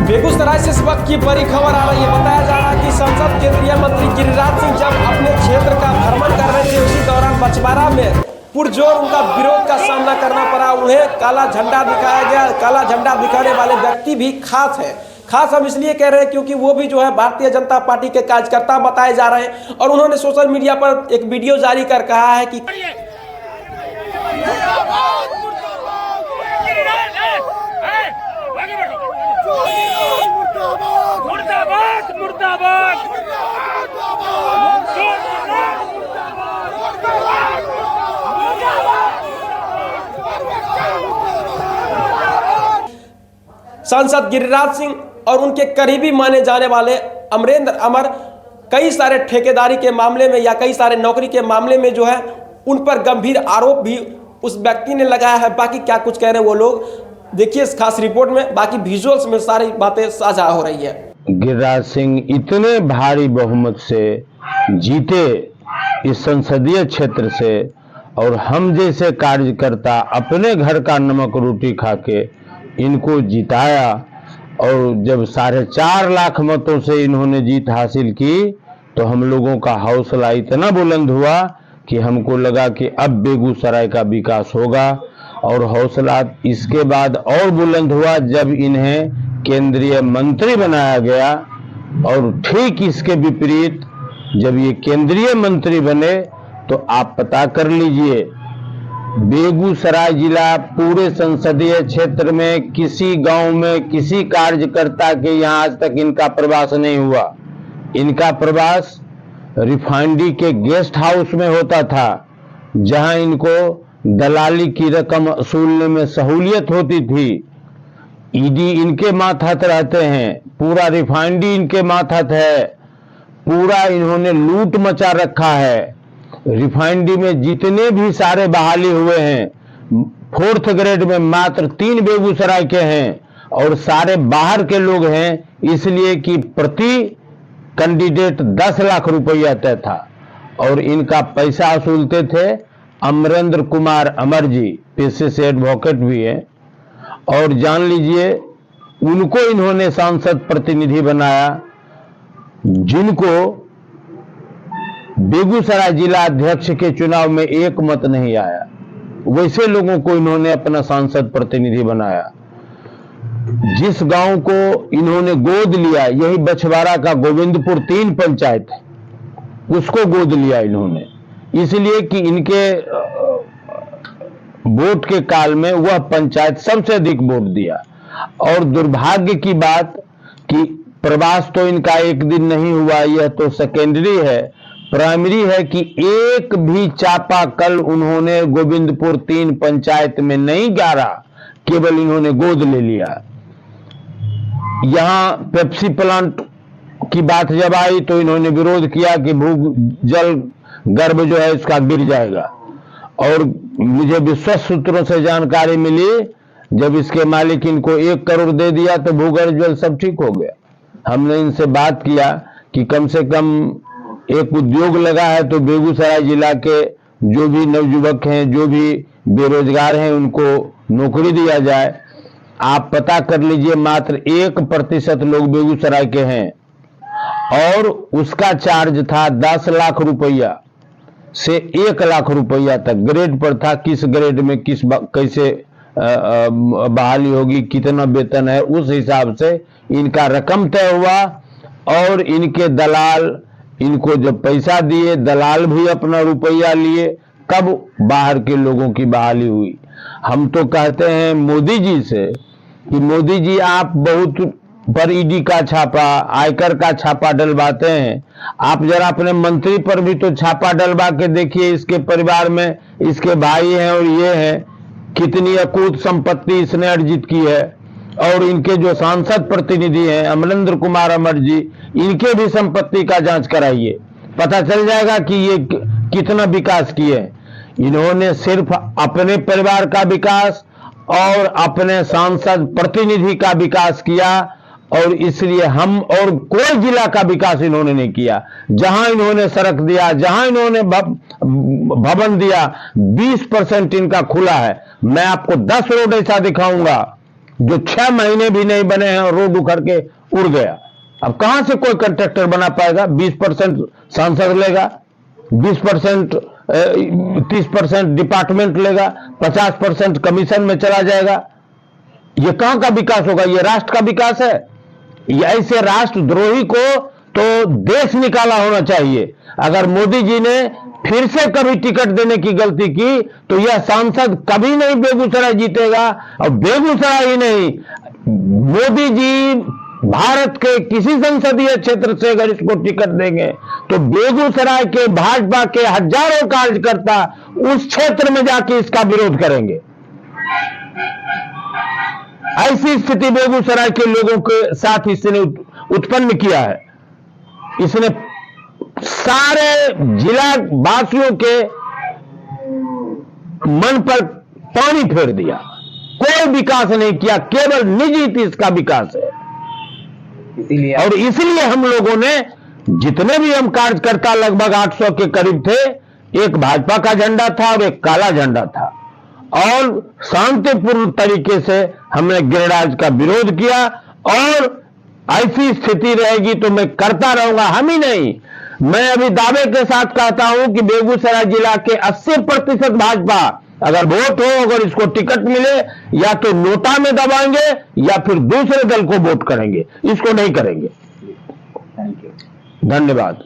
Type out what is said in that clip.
बेगूसराय से इस वक्त की बड़ी खबर आ रही है। बताया जा रहा है कि संसद केंद्रीय मंत्री गिरिराज सिंह जब अपने क्षेत्र का भ्रमण कर रहे थे, उसी दौरान बछवाड़ा में पुरजोर उनका विरोध का सामना करना पड़ा। उन्हें काला झंडा दिखाया गया। काला झंडा दिखाने वाले व्यक्ति भी खास है। खास हम इसलिए कह रहे हैं क्योंकि वो भी जो है भारतीय जनता पार्टी के कार्यकर्ता बताए जा रहे हैं और उन्होंने सोशल मीडिया पर एक वीडियो जारी कर कहा है कि सांसद गिरिराज सिंह और उनके करीबी माने जाने वाले अमरेंद्र अमर कई सारे ठेकेदारी के मामले में या कई सारे नौकरी के मामले में जो है उन पर गंभीर आरोप भी उस व्यक्ति ने लगाया है। बाकी क्या कुछ कह रहे हैं वो लोग देखिए इस खास रिपोर्ट में। बाकी विजुअल्स में सारी बातें साझा हो रही है। गिरिराज सिंह इतने भारी बहुमत से जीते इस संसदीय क्षेत्र से और हम जैसे कार्यकर्ता अपने घर का नमक रोटी खाके इनको जिताया और जब 4.5 लाख मतों से इन्होंने जीत हासिल की तो हम लोगों का हौसला इतना बुलंद हुआ कि हमको लगा कि अब बेगूसराय का विकास होगा। और हौसला इसके बाद और बुलंद हुआ जब इन्हें केंद्रीय मंत्री बनाया गया। और ठीक इसके विपरीत जब ये केंद्रीय मंत्री बने तो आप पता कर लीजिए बेगूसराय जिला पूरे संसदीय क्षेत्र में किसी गांव में किसी कार्यकर्ता के यहाँ आज तक इनका प्रवास नहीं हुआ। इनका प्रवास रिफाइनरी के गेस्ट हाउस में होता था जहां इनको दलाली की रकम वसूलने में सहूलियत होती थी। ईडी इनके माथात रहते हैं, पूरा रिफाइनरी इनके माथात है, पूरा इन्होंने लूट मचा रखा है। रिफाइनरी में जितने भी सारे बहाली हुए हैं 4th ग्रेड में मात्र 3 बेगूसराय के हैं और सारे बाहर के लोग हैं, इसलिए कि प्रति कैंडिडेट 10 लाख रुपया तय था। और इनका पैसा वसूलते थे अमरेंद्र कुमार अमर जी, पेशे से एडवोकेट भी हैं। और जान लीजिए उनको इन्होंने सांसद प्रतिनिधि बनाया जिनको बेगूसराय जिला अध्यक्ष के चुनाव में 1 मत नहीं आया, वैसे लोगों को इन्होंने अपना सांसद प्रतिनिधि बनाया। जिस गांव को इन्होंने गोद लिया, यही बछवाड़ा का गोविंदपुर 3 पंचायत है, उसको गोद लिया इन्होंने, इसलिए कि इनके वोट के काल में वह पंचायत सबसे अधिक वोट दिया। और दुर्भाग्य की बात कि प्रवास तो इनका एक दिन नहीं हुआ, यह तो सेकेंडरी है। प्राइमरी है कि एक भी चापाकल उन्होंने गोविंदपुर 3 पंचायत में नहीं गाड़ा, केवल इन्होंने गोद ले लिया। यहां पेप्सी प्लांट की बात जब आई तो इन्होंने विरोध किया कि भूजल गर्भ जो है इसका गिर जाएगा। और मुझे विश्वस्त सूत्रों से जानकारी मिली जब इसके मालिक इनको 1 करोड़ दे दिया तो भूगर्भ जल सब ठीक हो गया। हमने इनसे बात किया कि कम से कम एक उद्योग लगा है तो बेगूसराय जिला के जो भी नवयुवक हैं, जो भी बेरोजगार हैं, उनको नौकरी दिया जाए। आप पता कर लीजिए मात्र 1% लोग बेगूसराय के हैं और उसका चार्ज था 10 लाख रुपया से 1 लाख रुपया तक ग्रेड पर था। किस ग्रेड में कैसे बहाली होगी, कितना वेतन है, उस हिसाब से इनका रकम तय हुआ। और इनके दलाल इनको जब पैसा दिए, दलाल भी अपना रुपया लिए, कब बाहर के लोगों की बहाली हुई। हम तो कहते हैं मोदी जी से कि मोदी जी आप बहुत पर ईडी का छापा, आयकर का छापा डलवाते हैं, आप जरा अपने मंत्री पर भी तो छापा डलवा के देखिए। इसके परिवार में इसके भाई हैं और ये हैं, कितनी अकूत संपत्ति इसने अर्जित की है। और इनके जो सांसद प्रतिनिधि हैं अमरेंद्र कुमार अमर जी, इनके भी संपत्ति का जांच कराइए, पता चल जाएगा कि ये कितना विकास किए। इन्होंने सिर्फ अपने परिवार का विकास और अपने सांसद प्रतिनिधि का विकास किया और इसलिए हम और कोई जिला का विकास इन्होंने नहीं किया। जहां इन्होंने सड़क दिया, जहां इन्होंने भवन दिया, 20% इनका खुला है। मैं आपको 10 रोड ऐसा दिखाऊंगा जो 6 महीने भी नहीं बने हैं और रोड उखड़ के उड़ गया। अब कहां से कोई कंट्रैक्टर बना पाएगा? 20% सांसद लेगा, 20% 30% डिपार्टमेंट लेगा, 50% कमीशन में चला जाएगा। ये कहां का विकास होगा? ये राष्ट्र का विकास है? ये ऐसे राष्ट्रद्रोही को तो देश निकाला होना चाहिए। अगर मोदी जी ने फिर से कभी टिकट देने की गलती की तो यह सांसद कभी नहीं बेगूसराय जीतेगा। और बेगूसराय ही नहीं, मोदी जी भारत के किसी संसदीय क्षेत्र से अगर इसको टिकट देंगे तो बेगूसराय के भाजपा के हजारों कार्यकर्ता उस क्षेत्र में जाके इसका विरोध करेंगे। ऐसी स्थिति बेगूसराय के लोगों के साथ इसने उत्पन्न किया है। इसने सारे जिला वासियों के मन पर पानी फेर दिया। कोई विकास नहीं किया, केवल निजी हित इसका विकास है। इसलिए हम लोगों ने, जितने भी हम कार्यकर्ता लगभग 800 के करीब थे, एक भाजपा का झंडा था और एक काला झंडा था, और शांतिपूर्ण तरीके से हमने गिरिराज का विरोध किया। और ऐसी स्थिति रहेगी तो मैं करता रहूंगा। हम ही नहीं, मैं अभी दावे के साथ कहता हूं कि बेगूसराय जिला के 80% भाजपा, अगर वोट हो, अगर इसको टिकट मिले, या तो नोटा में दबाएंगे या फिर दूसरे दल को वोट करेंगे, इसको नहीं करेंगे। धन्यवाद।